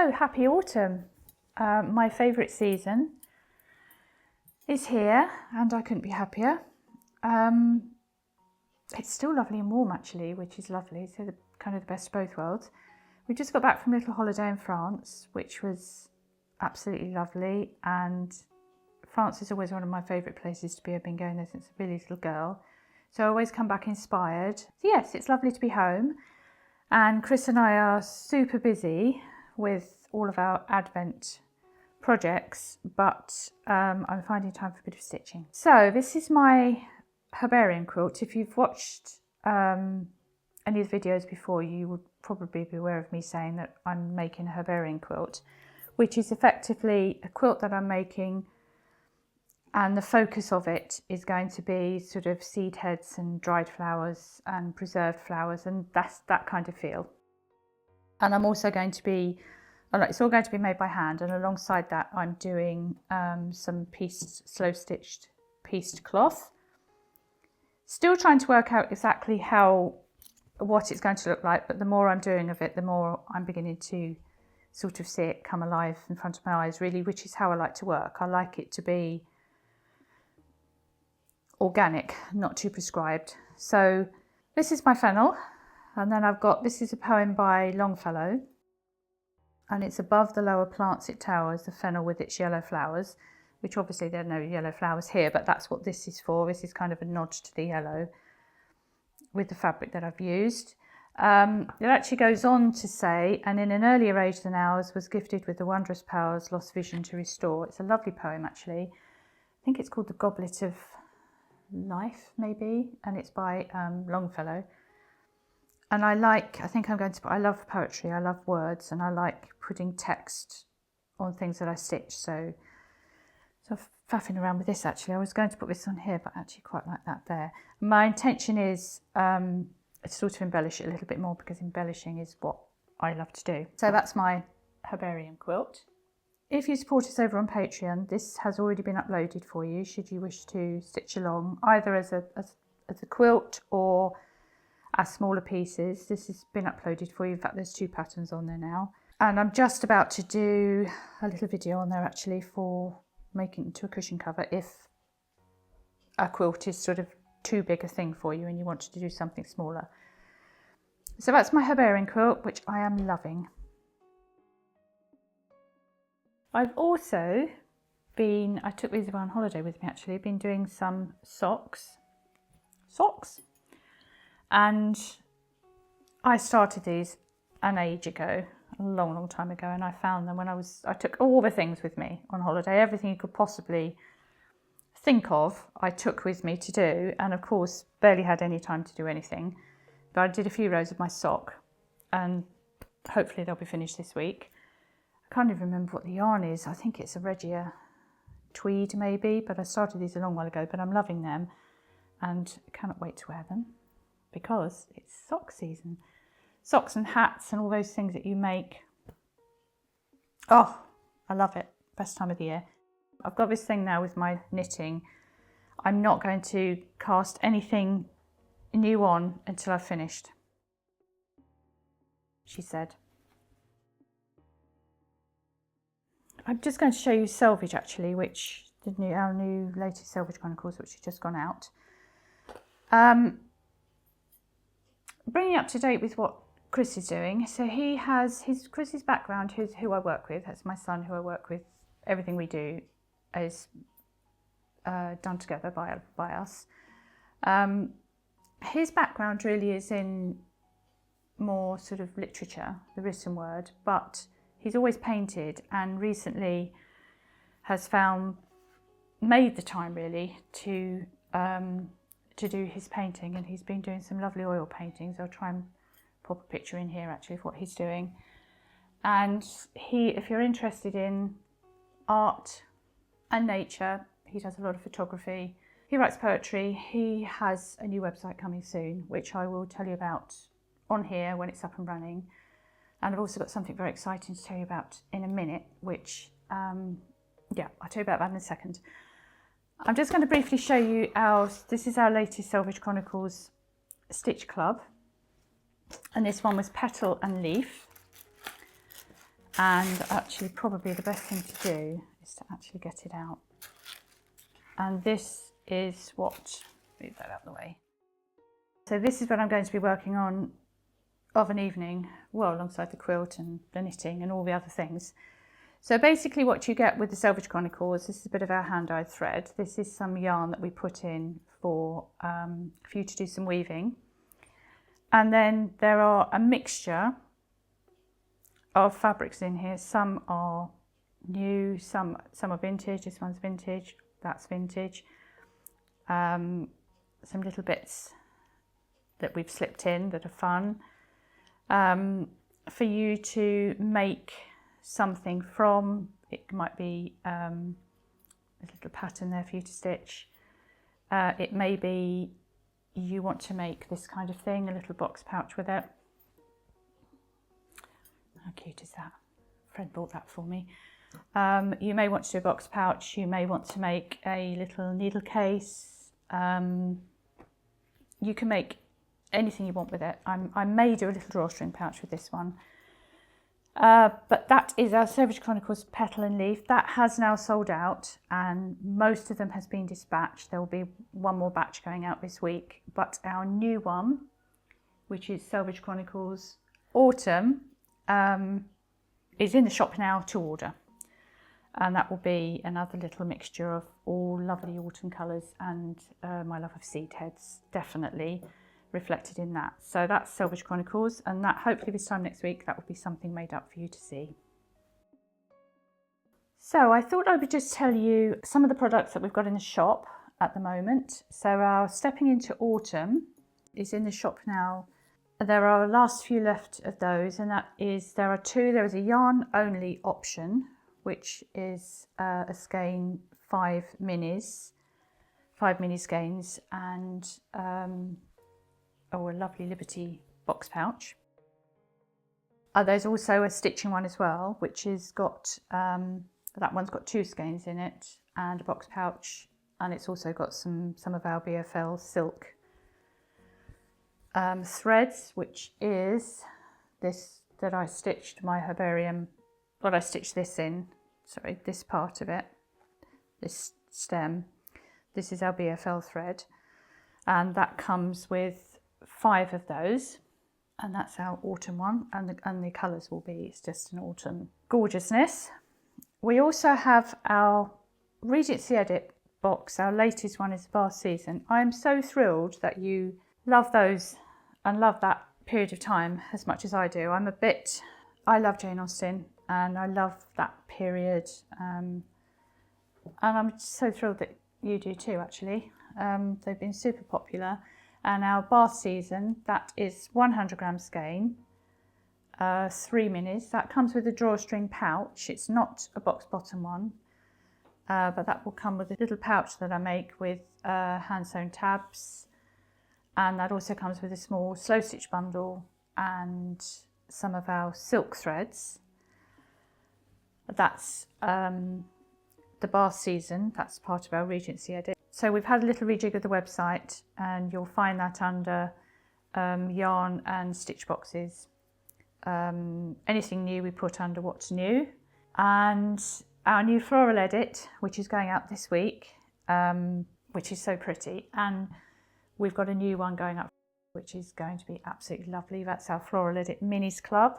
So happy autumn. My favourite season is here and I couldn't be happier. It's still lovely and warm actually, which is lovely, so kind of the best of both worlds. We just got back from a little holiday in France, which was absolutely lovely, and France is always one of my favourite places to be. I've been going there since a really little girl, so I always come back inspired. So yes, it's lovely to be home, and Chris and I are super busy with all of our Advent projects, but I'm finding time for a bit of stitching. So this is my herbarium quilt. If you've watched any of the videos before, you would probably be aware of me saying that I'm making a herbarium quilt, which is effectively a quilt that I'm making, and the focus of it is going to be sort of seed heads and dried flowers and preserved flowers, and that's that kind of feel. And I'm also going to be, it's all going to be made by hand, and alongside that I'm doing some slow stitched pieced cloth. Still trying to work out exactly what it's going to look like, but the more I'm doing of it, the more I'm beginning to sort of see it come alive in front of my eyes, really, which is how I like to work. I like it to be organic, not too prescribed. So this is my fennel, and then this is a poem by Longfellow, and it's above the lower plants it towers, the fennel with its yellow flowers, which obviously there are no yellow flowers here, but that's what this is for. This is kind of a nod to the yellow with the fabric that I've used. It actually goes on to say, and in an earlier age than ours was gifted with the wondrous powers lost vision to restore. It's a lovely poem actually. I think it's called The Goblet of Life maybe, and it's by Longfellow. And I love poetry, I love words, and I like putting text on things that I stitch. So faffing around with this actually. I was going to put this on here, but I actually quite like that there. My intention is to sort of embellish it a little bit more, because embellishing is what I love to do. So that's my herbarium quilt. If you support us over on Patreon, this has already been uploaded for you, should you wish to stitch along, either as a quilt or as smaller pieces. This has been uploaded for you. In fact, there's 2 patterns on there now. And I'm just about to do a little video on there actually for making it into a cushion cover if a quilt is sort of too big a thing for you and you want to do something smaller. So that's my herbarium quilt, which I am loving. I've also I took these on holiday with me actually, been doing some socks, and I started these an age ago, a long time ago, and I found them when I took all the things with me on holiday, everything you could possibly think of I took with me to do, and of course barely had any time to do anything, but I did a few rows of my sock, and hopefully they'll be finished this week. I can't even remember what the yarn is. I think it's a Regia tweed maybe, but I started these a long while ago, but I'm loving them and I cannot wait to wear them because it's sock season. Socks and hats and all those things that you make. Oh, I love it. Best time of the year. I've got this thing now with my knitting. I'm not going to cast anything new on until I've finished, she said. I'm just going to show you Selvedge actually, which our new latest Selvedge Chronicles, which has just gone out. Bringing you up to date with what Chris is doing. So he has Chris's background, who I work with. That's my son, who I work with. Everything we do is done together by us. His background really is in more sort of literature, the written word, but he's always painted, and recently has made the time really to do his painting, and he's been doing some lovely oil paintings. I'll try and pop a picture in here actually of what he's doing. And if you're interested in art and nature, he does a lot of photography. He writes poetry. He has a new website coming soon, which I will tell you about on here when it's up and running. And I've also got something very exciting to tell you about in a minute, which, I'll tell you about that in a second. I'm just going to briefly show you this is our latest Selvedge Chronicles Stitch Club. And this one was Petal and Leaf. And actually probably the best thing to do is to actually get it out. And this is what, move that out of the way. So this is what I'm going to be working on of an evening, well, alongside the quilt and the knitting and all the other things. So basically what you get with the Selvedge Chronicles, this is a bit of our hand-dyed thread. This is some yarn that we put in for you to do some weaving. And then there are a mixture of fabrics in here. Some are new, some are vintage. This one's vintage, that's vintage. Some little bits that we've slipped in that are fun. For you to make something from. It might be a little pattern there for you to stitch. It may be you want to make this kind of thing, a little box pouch with it. How cute is that? Fred bought that for me. You may want to do a box pouch. You may want to make a little needle case. You can make anything you want with it. I may do a little drawstring pouch with this one. But that is our Selvedge Chronicles Petal and Leaf. That has now sold out and most of them has been dispatched. There will be one more batch going out this week. But our new one, which is Selvedge Chronicles Autumn, is in the shop now to order. And that will be another little mixture of all lovely autumn colours and my love of seed heads, definitely reflected in that. So that's Selvedge Chronicles, and that hopefully this time next week that will be something made up for you to see. So I thought I would just tell you some of the products that we've got in the shop at the moment. So our Stepping into Autumn is in the shop now. There are a last few left of those, and that is, there are two. There is a yarn only option, which is a skein 5 mini skeins, and a lovely Liberty box pouch. There's also a stitching one as well, which has got, that one's got 2 skeins in it and a box pouch, and it's also got some of our BFL silk threads, which is this that I stitched my herbarium, what I stitched this in, sorry, this part of it, this stem. This is our BFL thread, and that comes with 5 of those, and that's our autumn one, and the colours will be, it's just an autumn gorgeousness. We also have our Regency Edit box. Our latest one is Vast Season. I am so thrilled that you love those and love that period of time as much as I do. I love Jane Austen and I love that period, and I'm so thrilled that you do too, actually. They've been super popular. And our Bath Season, that is 100 gram skein, 3 minis. That comes with a drawstring pouch. It's not a box bottom one, but that will come with a little pouch that I make with hand sewn tabs. And that also comes with a small slow stitch bundle and some of our silk threads. That's the Bath Season. That's part of our Regency Edit. So we've had a little rejig of the website, and you'll find that under yarn and stitch boxes. Anything new we put under what's new. And our new floral edit, which is going out this week, which is so pretty. And we've got a new one going up, which is going to be absolutely lovely. That's our Floral Edit Minis Club.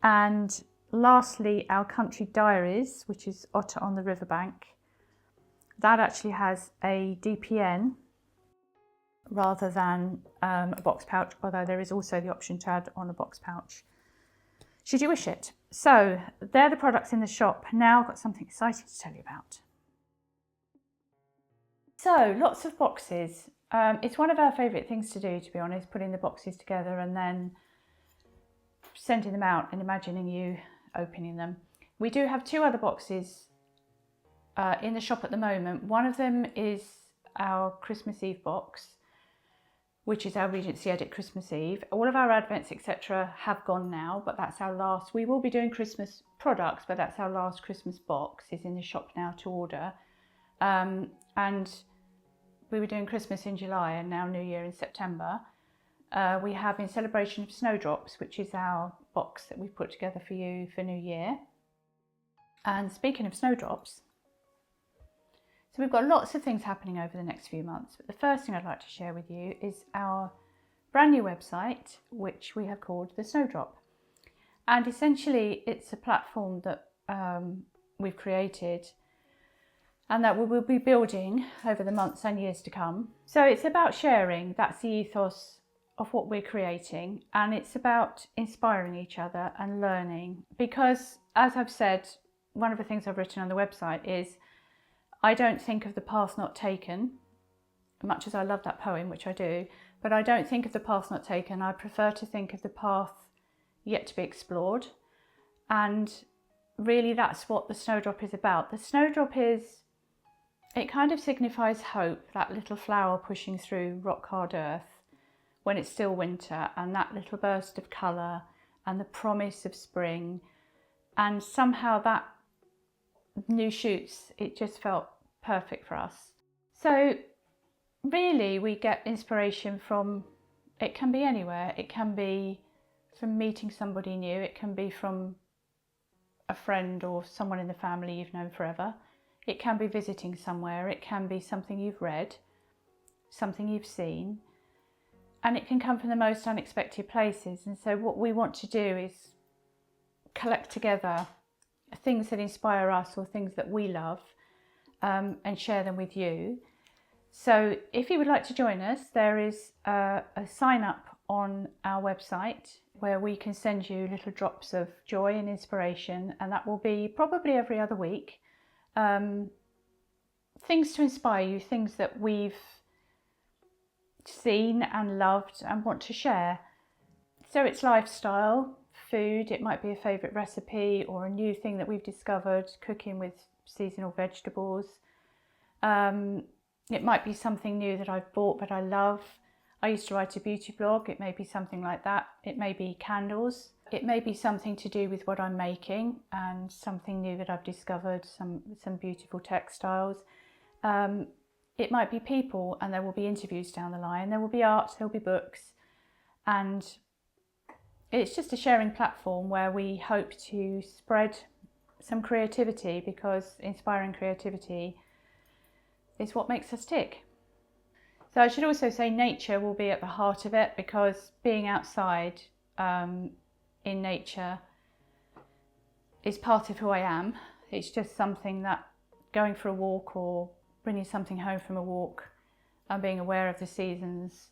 And lastly, our Country Diaries, which is Otter on the Riverbank. That actually has a DPN rather than a box pouch, although there is also the option to add on a box pouch, should you wish it. So they're the products in the shop. Now I've got something exciting to tell you about. So lots of boxes. It's one of our favourite things to do, to be honest, putting the boxes together and then sending them out and imagining you opening them. We do have 2 other boxes in the shop at the moment. One of them is our Christmas Eve box, which is our Regency Edit Christmas Eve. All of our advents, etc. have gone now, but that's our last. We will be doing Christmas products, but that's our last Christmas box, is in the shop now to order. And we were doing Christmas in July and now New Year in September. we have in celebration of Snowdrops, which is our box that we've put together for you for New Year. And speaking of Snowdrops, so we've got lots of things happening over the next few months, but the first thing I'd like to share with you is our brand new website, which we have called the Snowdrop. And essentially it's a platform that we've created and that we will be building over the months and years to come. So it's about sharing, that's the ethos of what we're creating, and it's about inspiring each other and learning, because as I've said, one of the things I've written on the website is I don't think of the path not taken, much as I love that poem, which I do, but I don't think of the path not taken. I prefer to think of the path yet to be explored. And really that's what the Snowdrop is about. The Snowdrop it kind of signifies hope, that little flower pushing through rock hard earth when it's still winter, and that little burst of colour and the promise of spring, and somehow that new shoots, it just felt perfect for us. So really we get inspiration from, it can be anywhere. It can be from meeting somebody new, it can be from a friend or someone in the family you've known forever, it can be visiting somewhere, it can be something you've read, something you've seen, and it can come from the most unexpected places. And so what we want to do is collect together things that inspire us or things that we love, and share them with you. So if you would like to join us, there is a sign up on our website where we can send you little drops of joy and inspiration, and that will be probably every other week. Things to inspire you, things that we've seen and loved and want to share. So it's lifestyle, food, it might be a favourite recipe or a new thing that we've discovered, cooking with seasonal vegetables. It might be something new that I've bought but I love. I used to write a beauty blog, it may be something like that. It may be candles. It may be something to do with what I'm making and something new that I've discovered, some beautiful textiles. It might be people, and there will be interviews down the line. There will be art, there will be books, and it's just a sharing platform where we hope to spread some creativity, because inspiring creativity is what makes us tick. So I should also say nature will be at the heart of it, because being outside in nature is part of who I am. It's just something that going for a walk or bringing something home from a walk and being aware of the seasons,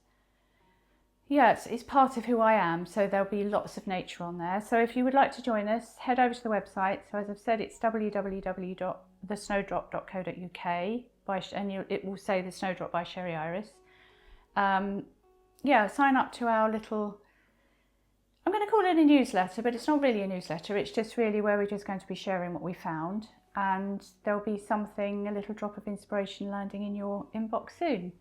yeah, it's part of who I am. So there'll be lots of nature on there. So if you would like to join us, head over to the website. So as I've said, it's www.thesnowdrop.co.uk, and it will say The Snowdrop by Sherry Iris. Yeah, sign up to our little, I'm going to call it a newsletter, but it's not really a newsletter. It's just really where we're just going to be sharing what we found, and there'll be something, a little drop of inspiration landing in your inbox soon.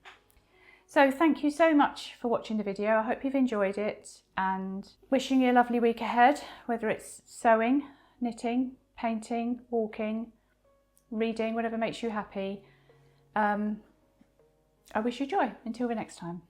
So thank you so much for watching the video. I hope you've enjoyed it, and wishing you a lovely week ahead, whether it's sewing, knitting, painting, walking, reading, whatever makes you happy. I wish you joy. Until the next time.